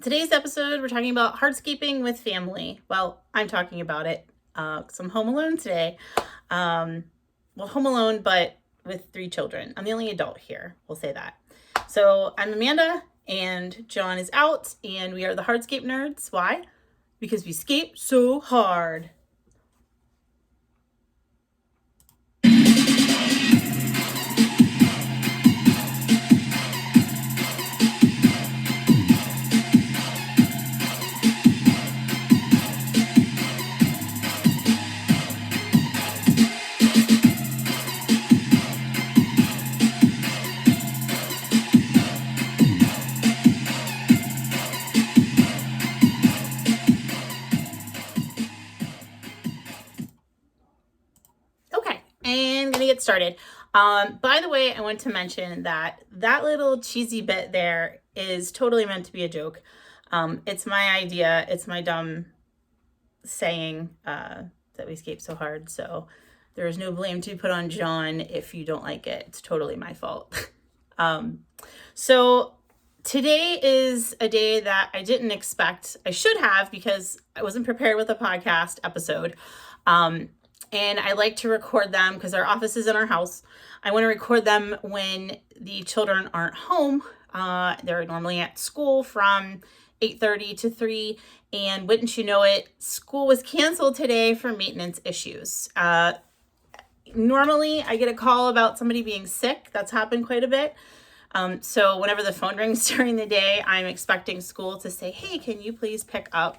Today's episode, we're talking about hardscaping with family. Well, I'm talking about it because I'm home alone today. Home alone, but with 3 children. I'm the only adult here, we'll say that. So I'm Amanda, and John is out, and we are the hardscape nerds. Why? Because we scape so hard. And gonna get started. By the way, I want to mention that little cheesy bit there is totally meant to be a joke. It's my idea. It's my dumb saying that we scape so hard. So there is no blame to put on John if you don't like it. It's totally my fault. So today is a day that I didn't expect. I should have, because I wasn't prepared with a podcast episode. And I like to record them because our office is in our house. I want to record them when the children aren't home. They're normally at school from 8:30 to 3. And wouldn't you know it, school was canceled today for maintenance issues. Normally I get a call about somebody being sick. That's happened quite a bit. So whenever the phone rings during the day, I'm expecting school to say, hey, can you please pick up?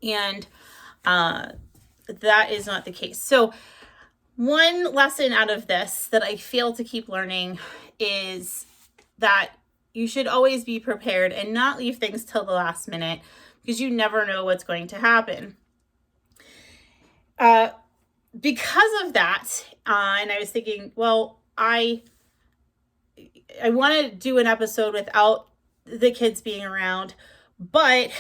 And that is not the case. So one lesson out of this that I fail to keep learning is that you should always be prepared and not leave things till the last minute, because you never know what's going to happen. Because of that, and I was thinking, well, I want to do an episode without the kids being around, but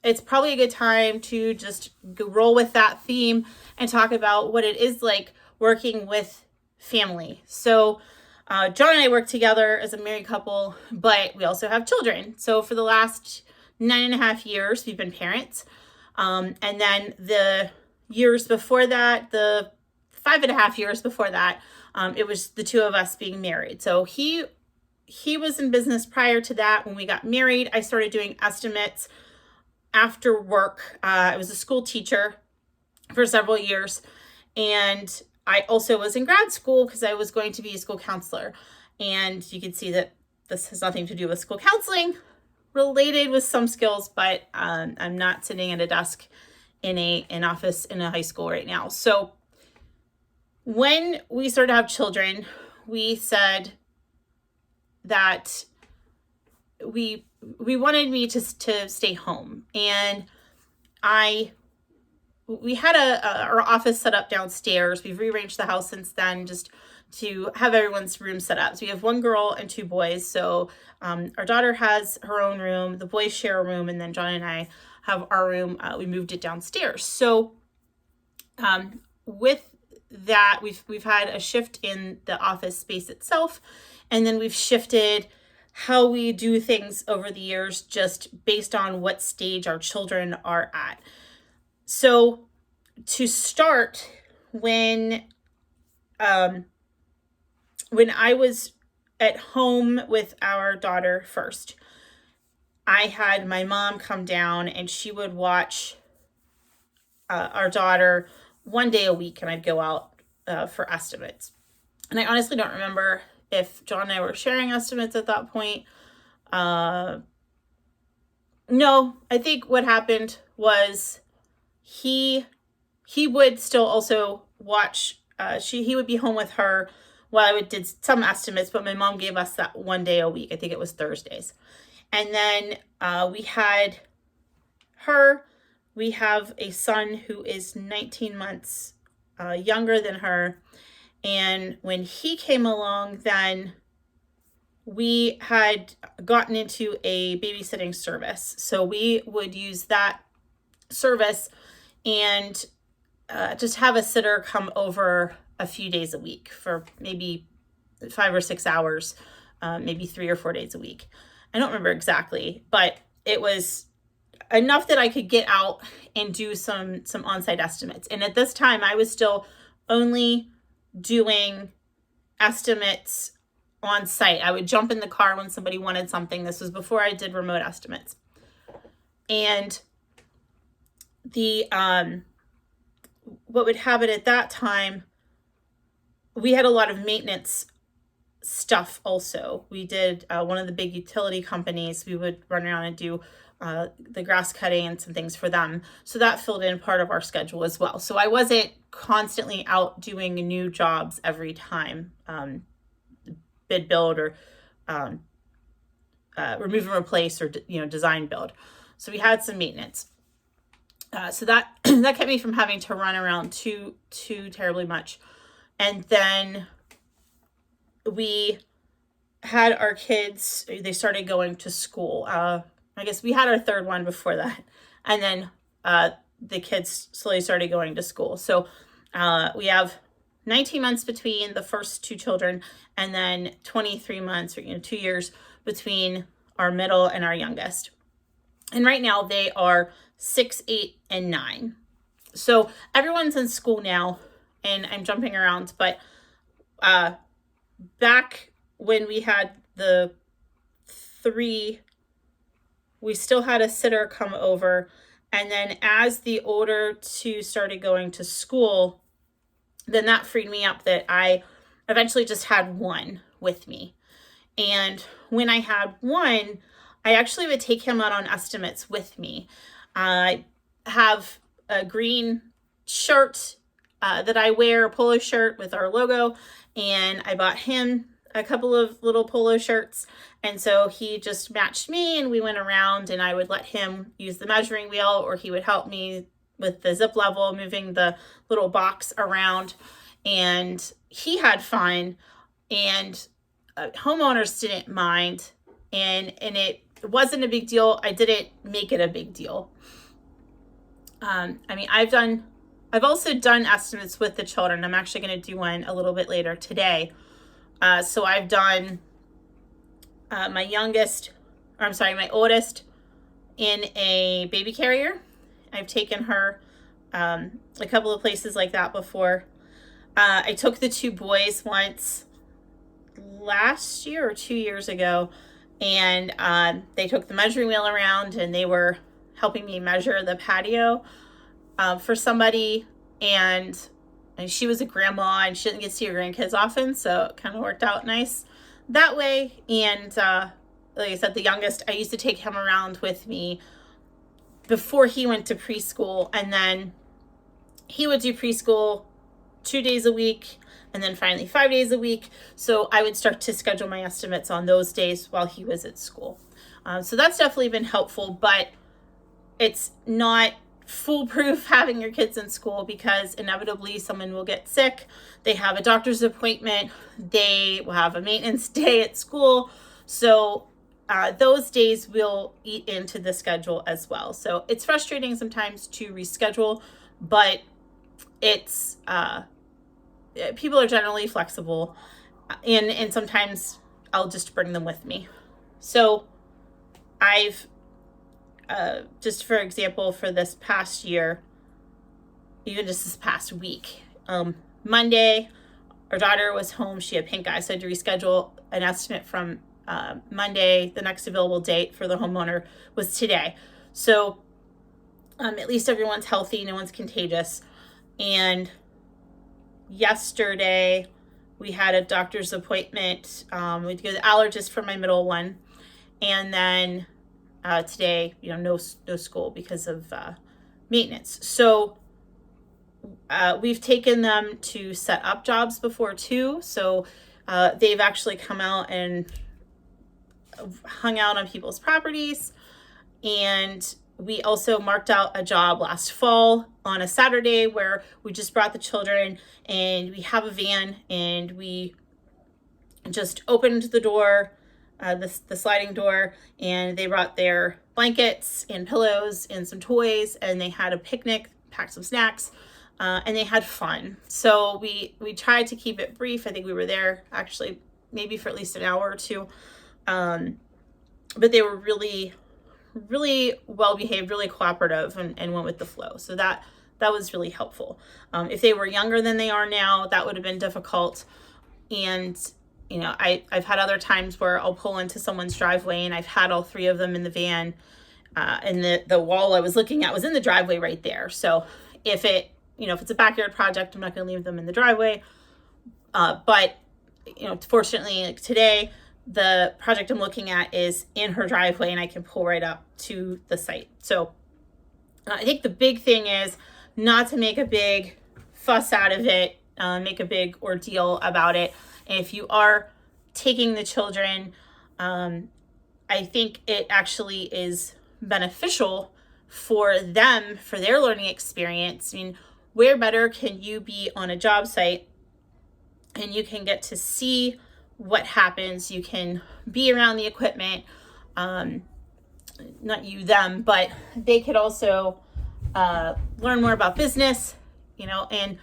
it's probably a good time to just roll with that theme and talk about what it is like working with family. So John and I work together as a married couple, but we also have children. So for the last 9.5 years, we've been parents. And then the years before that, the 5.5 years before that, it was the two of us being married. So he was in business prior to that. When we got married, I started doing estimates after work. I was a school teacher for several years, and I also was in grad school because I was going to be a school counselor. And you can see that this has nothing to do with school counseling, related with some skills, but I'm not sitting at a desk in an office in a high school right now. So when we started to have children, we said that we wanted me to stay home, and we had our office set up downstairs. We've rearranged the house since then just to have everyone's room set up. So we have 1 girl and 2 boys. So our daughter has her own room, the boys share a room, and then John and I have our room. We moved it downstairs. So with that, we've had a shift in the office space itself, and then we've shifted how we do things over the years just based on what stage our children are at. So to start, when I was at home with our daughter first, I had my mom come down, and she would watch our daughter 1 day a week, and I'd go out for estimates. And I honestly don't remember if John and I were sharing estimates at that point. No, I think what happened was he would still also watch. He would be home with her while I did some estimates, but my mom gave us that 1 day a week. I think it was Thursdays. And then we had her. We have a son who is 19 months younger than her. And when he came along, then we had gotten into a babysitting service. So we would use that service and just have a sitter come over a few days a week for maybe 5 or 6 hours, maybe 3 or 4 days a week. I don't remember exactly, but it was enough that I could get out and do some on-site estimates. And at this time, I was still only doing estimates on site. I would jump in the car when somebody wanted something. This was before I did remote estimates. And the what would happen at that time, we had a lot of maintenance stuff also. We did one of the big utility companies. We would run around and do the grass cutting and some things for them. So that filled in part of our schedule as well. So I wasn't constantly out doing new jobs every time, bid build or remove and replace or design build. So we had some maintenance. So that that kept me from having to run around too terribly much. And then we had our kids, they started going to school. I guess we had our third one before that. And then the kids slowly started going to school. So we have 19 months between the first two children, and then 23 months, or 2 years between our middle and our youngest. And right now they are 6, 8, and 9. So everyone's in school now, and I'm jumping around, but back when we had the 3, we still had a sitter come over. And then as the older 2 started going to school, then that freed me up that I eventually just had 1 with me. And when I had 1, I actually would take him out on estimates with me. I have a green shirt that I wear, a polo shirt with our logo, and I bought him a couple of little polo shirts, and so he just matched me, and we went around, and I would let him use the measuring wheel, or he would help me with the zip level, moving the little box around, and he had fun, and homeowners didn't mind, and it wasn't a big deal. I didn't make it a big deal. I've also done estimates with the children. I'm actually going to do one a little bit later today. So I've done my oldest in a baby carrier. I've taken her a couple of places like that before. I took the 2 boys once last year or 2 years ago, and they took the measuring wheel around, and they were helping me measure the patio for somebody, and she was a grandma and she didn't get to see her grandkids often, so it kind of worked out nice that way. And like I said, the youngest, I used to take him around with me before he went to preschool, and then he would do preschool 2 days a week, and then finally 5 days a week. So I would start to schedule my estimates on those days while he was at school. So that's definitely been helpful, but it's not foolproof having your kids in school, because inevitably someone will get sick. They have a doctor's appointment. They will have a maintenance day at school. So those days will eat into the schedule as well. So it's frustrating sometimes to reschedule, but it's people are generally flexible, and sometimes I'll just bring them with me. So I've just for example, for this past year, even just this past week, Monday, our daughter was home. She had pink eye, so I had to reschedule an estimate from Monday. The next available date for the homeowner was today. So at least everyone's healthy, no one's contagious. And yesterday, we had a doctor's appointment. We had to go to the allergist for my middle one. And then today, no school because of maintenance. So we've taken them to set up jobs before too. So they've actually come out and hung out on people's properties. And we also marked out a job last fall on a Saturday where we just brought the children, and we have a van, and we just opened the door, the sliding door, and they brought their blankets and pillows and some toys, and they had a picnic, packed some snacks, and they had fun. So we tried to keep it brief. I think we were there actually maybe for at least an hour or two. but they were really, really well behaved, really cooperative, and went with the flow. So that was really helpful. If they were younger than they are now, that would have been difficult. And I've had other times where I'll pull into someone's driveway, and I've had all three of them in the van, and the wall I was looking at was in the driveway right there. So if it's a backyard project, I'm not going to leave them in the driveway. But fortunately, like today, the project I'm looking at is in her driveway, and I can pull right up to the site. So I think the big thing is not to make a big fuss out of it, make a big ordeal about it. And if you are taking the children, I think it actually is beneficial for them, for their learning experience. I mean, where better can you be on a job site and you can get to see what happens? You can be around the equipment, not you, them, but they could also learn more about business, and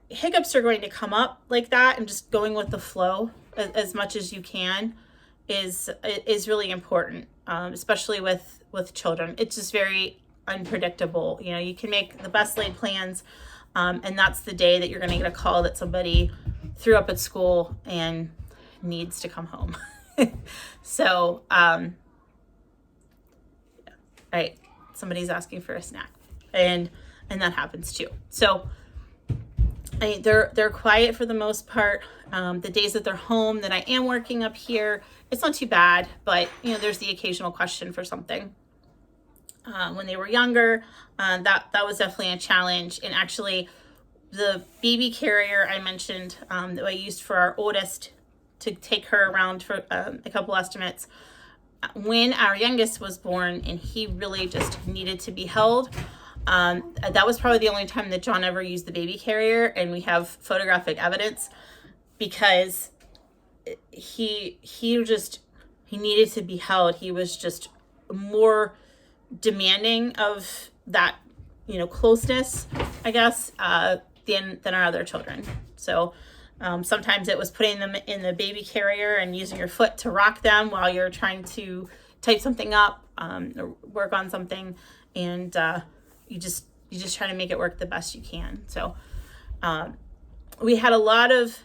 hiccups are going to come up like that, and just going with the flow as much as you can is really important, especially with children. It's just very unpredictable. You can make the best laid plans, and that's the day that you're going to get a call that somebody threw up at school and needs to come home. So, all right, somebody's asking for a snack, and that happens too. So they're quiet for the most part. The days that they're home, that I am working up here, it's not too bad, but there's the occasional question for something. When they were younger, that was definitely a challenge. And actually, the baby carrier I mentioned, that I used for our oldest to take her around for a couple estimates, when our youngest was born and he really just needed to be held, that was probably the only time that John ever used the baby carrier, and we have photographic evidence, because he needed to be held. He was just more demanding of that, closeness, I guess, than our other children. So sometimes it was putting them in the baby carrier and using your foot to rock them while you're trying to type something up, or work on something, and you just try to make it work the best you can. So we had a lot of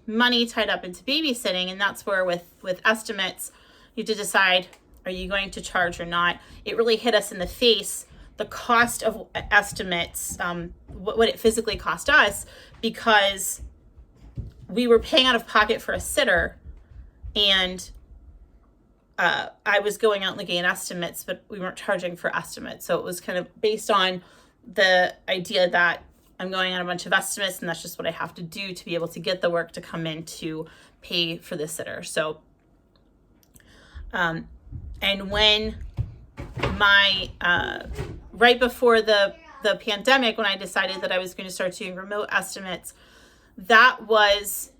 money tied up into babysitting, and that's where with estimates, you have to decide, are you going to charge or not? It really hit us in the face, the cost of estimates, what it physically cost us, because we were paying out of pocket for a sitter, and I was going out and looking at estimates, but we weren't charging for estimates. So it was kind of based on the idea that I'm going on a bunch of estimates, and that's just what I have to do to be able to get the work to come in to pay for the sitter. So, and when my, right before the pandemic, when I decided that I was going to start doing remote estimates, that was,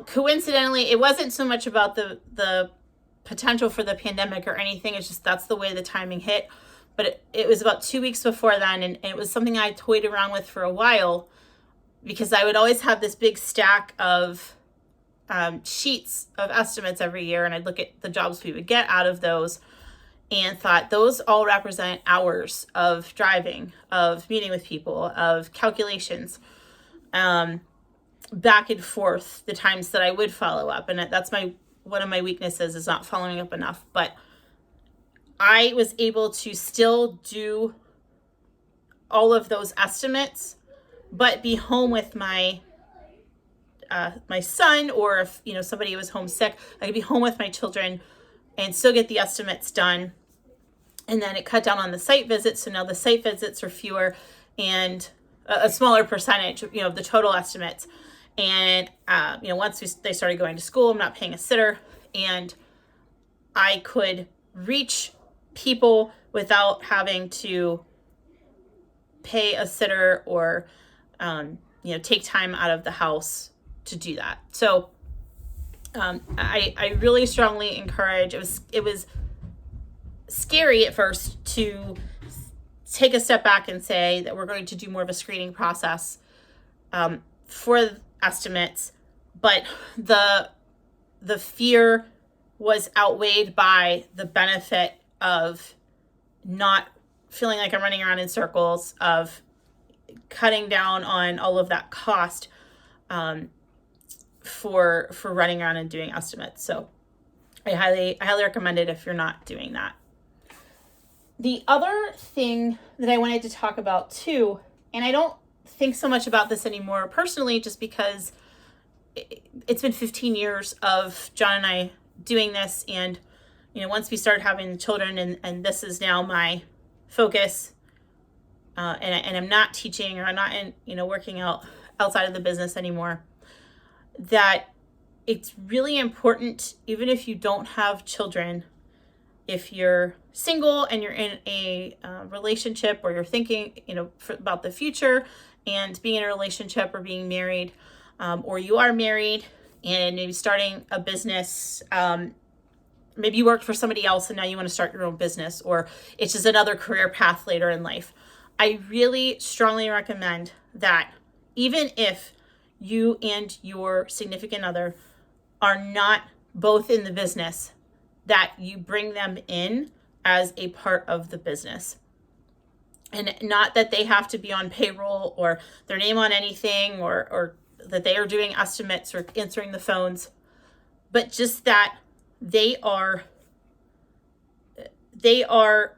coincidentally, it wasn't so much about the potential for the pandemic or anything. It's just, that's the way the timing hit. But it was about 2 weeks before then, and it was something I toyed around with for a while, because I would always have this big stack of sheets of estimates every year, and I'd look at the jobs we would get out of those, and thought those all represent hours of driving, of meeting with people, of calculations, back and forth, the times that I would follow up. And that's one of my weaknesses, is not following up enough. But I was able to still do all of those estimates, but be home with my son, or if somebody was homesick, I could be home with my children and still get the estimates done. And then it cut down on the site visits, so now the site visits are fewer and a smaller percentage, of the total estimates. And once they started going to school, I'm not paying a sitter, and I could reach people without having to pay a sitter or take time out of the house to do that. So I really strongly encourage. It was scary at first to take a step back and say that we're going to do more of a screening process for estimates, but the fear was outweighed by the benefit of not feeling like I'm running around in circles, of cutting down on all of that cost for running around and doing estimates. So I highly recommend it if you're not doing that. The other thing that I wanted to talk about too, and I don't think so much about this anymore personally, just because it's been 15 years of John and I doing this, and once we started having children, and this is now my focus, and I'm not teaching, or I'm not working outside of the business anymore, that it's really important, even if you don't have children, if you're single and you're in a relationship, or you're thinking about the future and being in a relationship, or being married, or you are married and maybe starting a business. Maybe you worked for somebody else and now you want to start your own business, or it's just another career path later in life. I really strongly recommend that even if you and your significant other are not both in the business, that you bring them in as a part of the business. And not that they have to be on payroll or their name on anything, or that they are doing estimates or answering the phones, but just that they are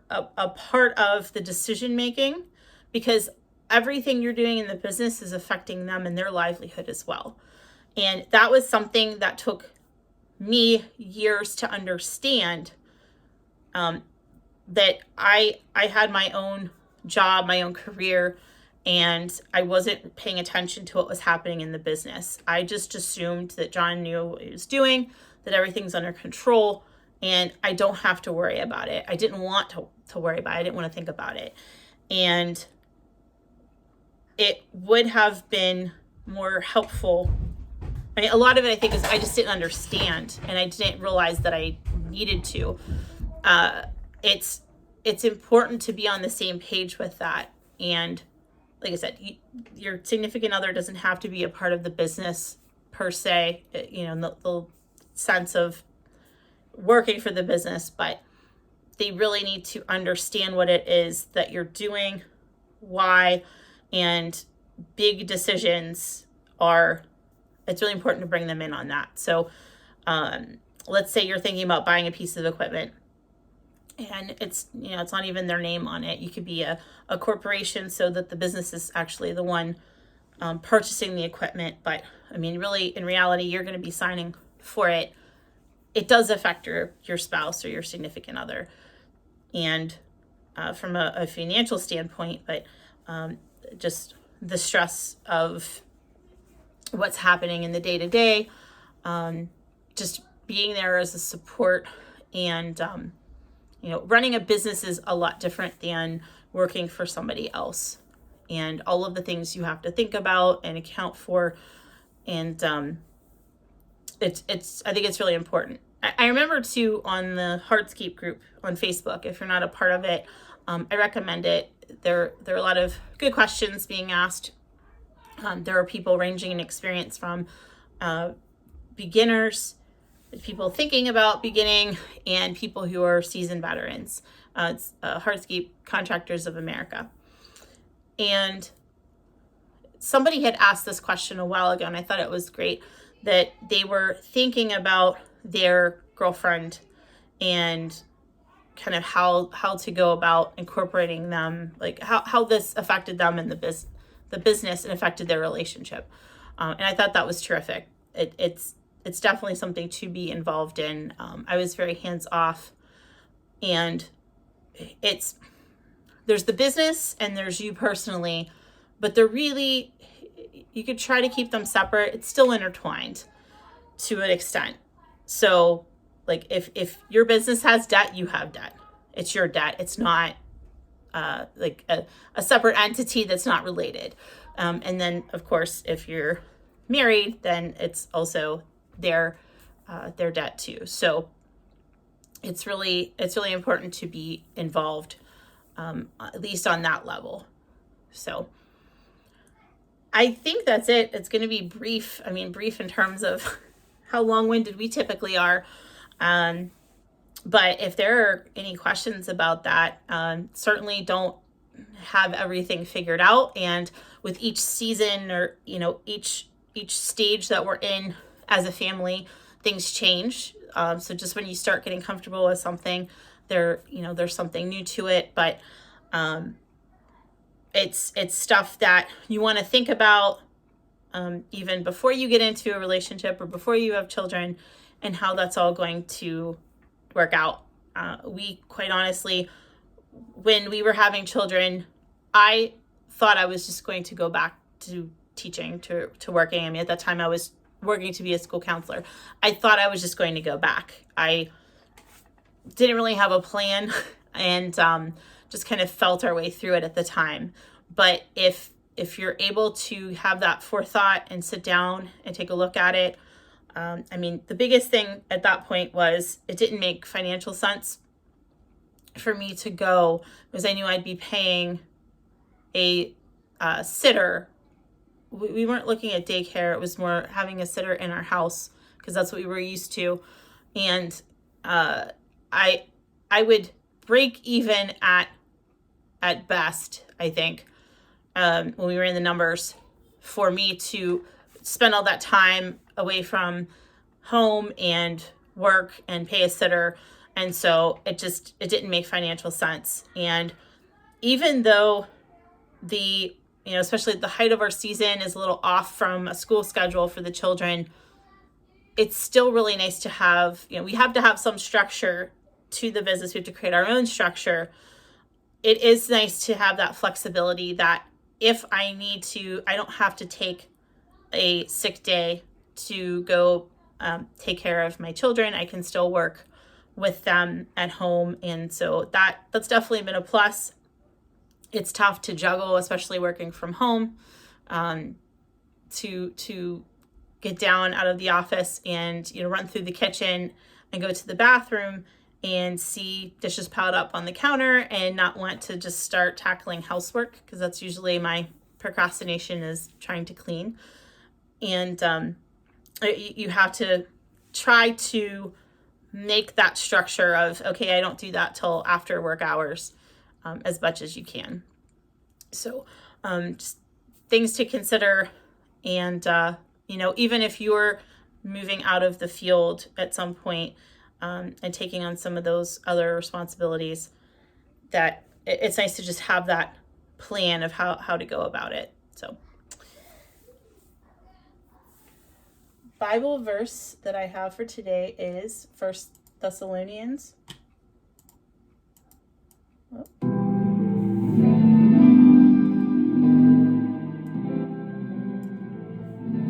a part of the decision making, because everything you're doing in the business is affecting them and their livelihood as well. And that was something that took me years to understand, that I had my own job, my own career, and I wasn't paying attention to what was happening in the business. I just assumed that John knew what he was doing, that everything's under control, and I don't have to worry about it. I didn't want to worry about it. I didn't want to think about it. And it would have been more helpful. I mean, a lot of it, I think, is I just didn't understand, and I didn't realize that I needed to. It's important to be on the same page with that. And like I said, your significant other doesn't have to be a part of the business per se, in the sense of working for the business, but they really need to understand what it is that you're doing, why, and big decisions it's really important to bring them in on that. So let's say you're thinking about buying a piece of equipment, and it's not even their name on it. You could be a corporation, so that the business is actually the one purchasing the equipment. But I mean, really, in reality, you're going to be signing for it. It does affect your spouse or your significant other, and from a financial standpoint, but just the stress of what's happening in the day-to-day, just being there as a support. And running a business is a lot different than working for somebody else, and all of the things you have to think about and account for. And I think it's really important. I remember too, on the Hardscape group on Facebook, if you're not a part of it, I recommend it. There are a lot of good questions being asked. There are people ranging in experience from beginners, people thinking about beginning, and people who are seasoned veterans. It's Hardscape Contractors of America. And somebody had asked this question a while ago, and I thought it was great, that they were thinking about their girlfriend and kind of how to go about incorporating them, like how this affected them in the business and affected their relationship. And I thought that was terrific. It's definitely something to be involved in. I was very hands off, and there's the business and there's you personally, but you could try to keep them separate. It's still intertwined to an extent. So like if your business has debt, you have debt. It's your debt. It's not like a separate entity that's not related. And then of course, if you're married, then it's also their debt too. So it's really important to be involved, at least on that level. So I think that's it. It's going to be brief. I mean, brief in terms of how long-winded we typically are. But if there are any questions about that, certainly don't have everything figured out. And with each season, or each stage that we're in as a family, things change. So just when you start getting comfortable with something, there's something new to it. But it's stuff that you want to think about even before you get into a relationship or before you have children, and how that's all going to work out. We, quite honestly, when we were having children, I thought I was just going to go back to teaching, to working. I mean, at that time I was working to be a school counselor. I thought I was just going to go back. I didn't really have a plan, and just kind of felt our way through it at the time. But if you're able to have that forethought and sit down and take a look at it, I mean, the biggest thing at that point was it didn't make financial sense for me to go, because I knew I'd be paying a sitter. We weren't looking at daycare. It was more having a sitter in our house, because that's what we were used to. And I would break even at best, I think, when we were in the numbers, for me to spend all that time away from home and work and pay a sitter. And so it didn't make financial sense. And even though especially the height of our season is a little off from a school schedule for the children, it's still really nice to have, we have to have some structure to the business. We have to create our own structure. It is nice to have that flexibility that if I need to, I don't have to take a sick day to go take care of my children. I can still work with them at home. And so that's definitely been a plus. It's tough to juggle, especially working from home, to get down out of the office and run through the kitchen and go to the bathroom and see dishes piled up on the counter and not want to just start tackling housework, because that's usually my procrastination, is trying to clean. And you have to try to make that structure of, okay, I don't do that till after work hours, as much as you can. So just things to consider. And, even if you're moving out of the field at some point, and taking on some of those other responsibilities, that it's nice to just have that plan of how to go about it. So, Bible verse that I have for today is 1 Thessalonians.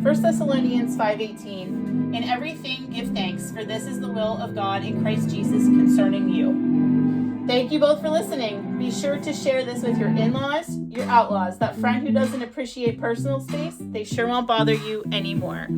1 Thessalonians 5:18, in everything give thanks, for this is the will of God in Christ Jesus concerning you. Thank you both for listening. Be sure to share this with your in-laws, your outlaws, that friend who doesn't appreciate personal space. They sure won't bother you anymore.